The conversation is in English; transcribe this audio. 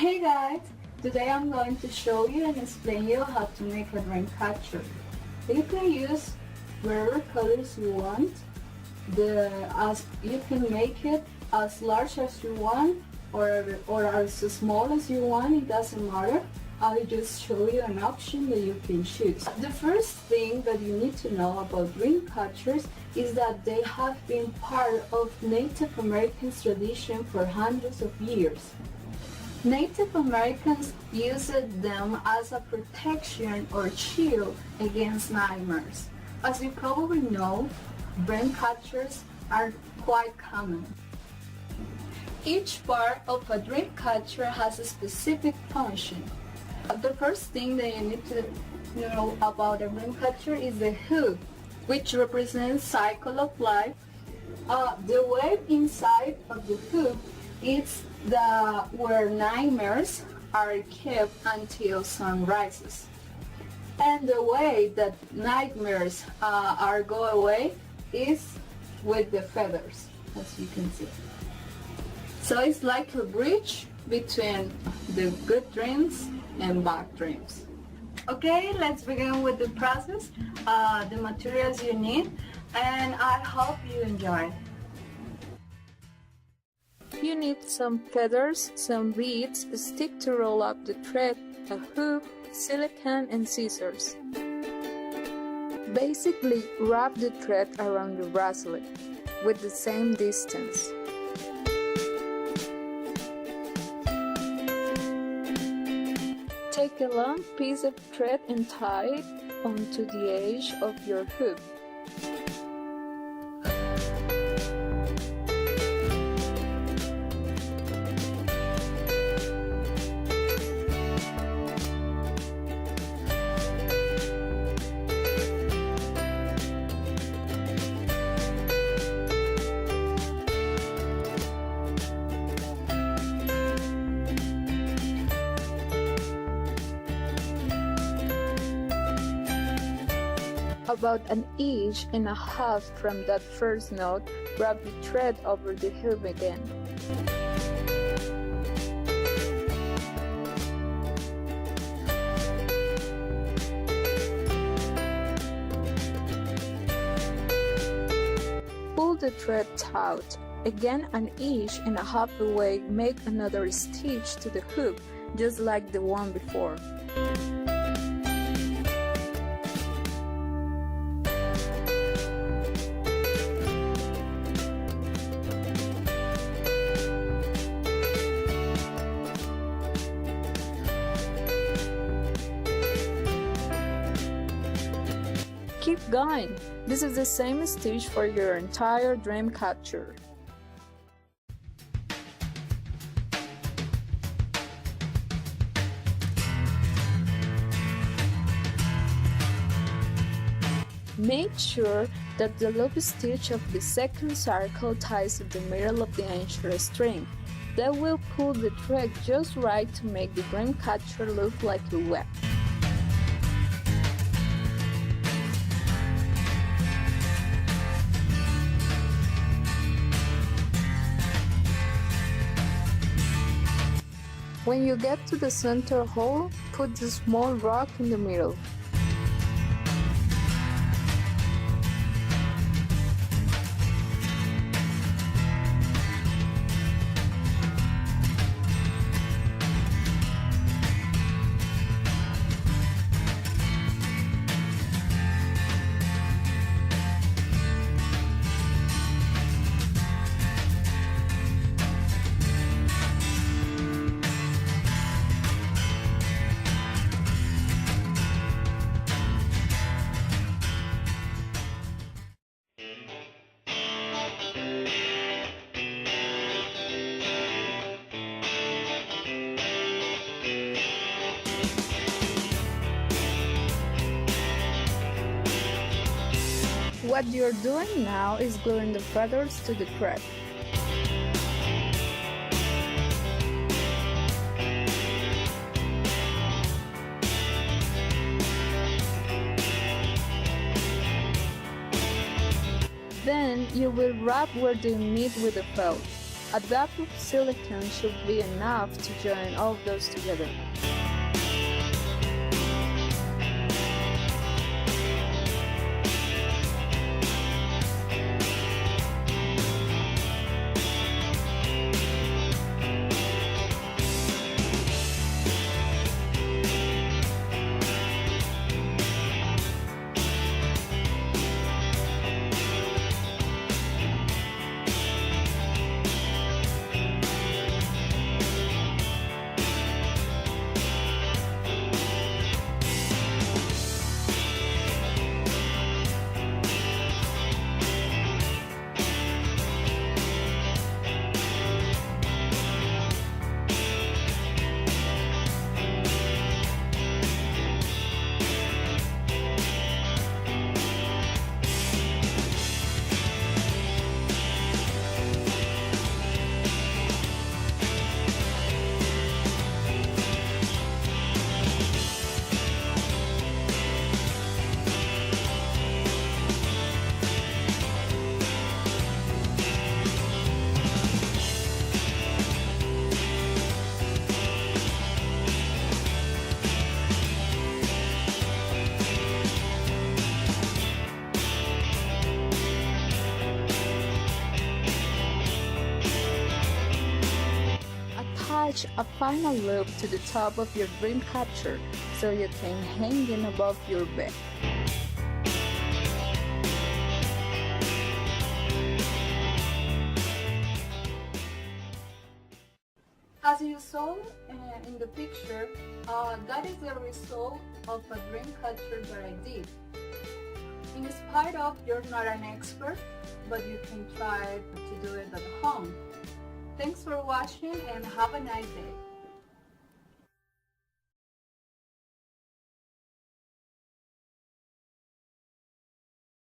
Hey guys! Today I'm going to show you and explain you how to make a Dreamcatcher. You can use whatever colors you want. You can make it as large as you want or as small as you want, it doesn't matter. I'll just show you an option that you can choose. The first thing that you need to know about Dreamcatchers is that they have been part of Native Americans' tradition for hundreds of years. Native Americans used them as a protection or shield against nightmares. As you probably know, Dreamcatchers are quite common. Each part of a Dreamcatcher has a specific function. The first thing that you need to know about a Dreamcatcher is the hoop, which represents cycle of life. The web inside of the hoop is where nightmares are kept until sun rises. And the way that nightmares go away is with the feathers, as you can see. So it's like a bridge between the good dreams and bad dreams. Okay, let's begin with the process, the materials you need, and I hope you enjoy. You need some feathers, some beads, a stick to roll up the thread, a hoop, silicone, and scissors. Basically, wrap the thread around the bracelet with the same distance. Take a long piece of thread and tie it onto the edge of your hoop. About 1.5 inches from that first knot, wrap the thread over the hoop again. Pull the thread taut. Again 1.5 inches away, make another stitch to the hoop, just like the one before. Keep going! This is the same stitch for your entire Dreamcatcher. Make sure that the loop stitch of the second circle ties to the middle of the anchor string. That will pull the thread just right to make the Dreamcatcher look like a web. When you get to the center hole, put the small rock in the middle. What you're doing now is gluing the feathers to the thread. Then you will wrap where they meet with the felt. A drop of silicone should be enough to join all of those together. Attach a final loop to the top of your Dreamcatcher so you can hang it above your bed. As you saw in the picture, that is the result of a Dreamcatcher that I did. In spite of you're not an expert, but you can try to do it at home. Thanks for watching and have a nice day.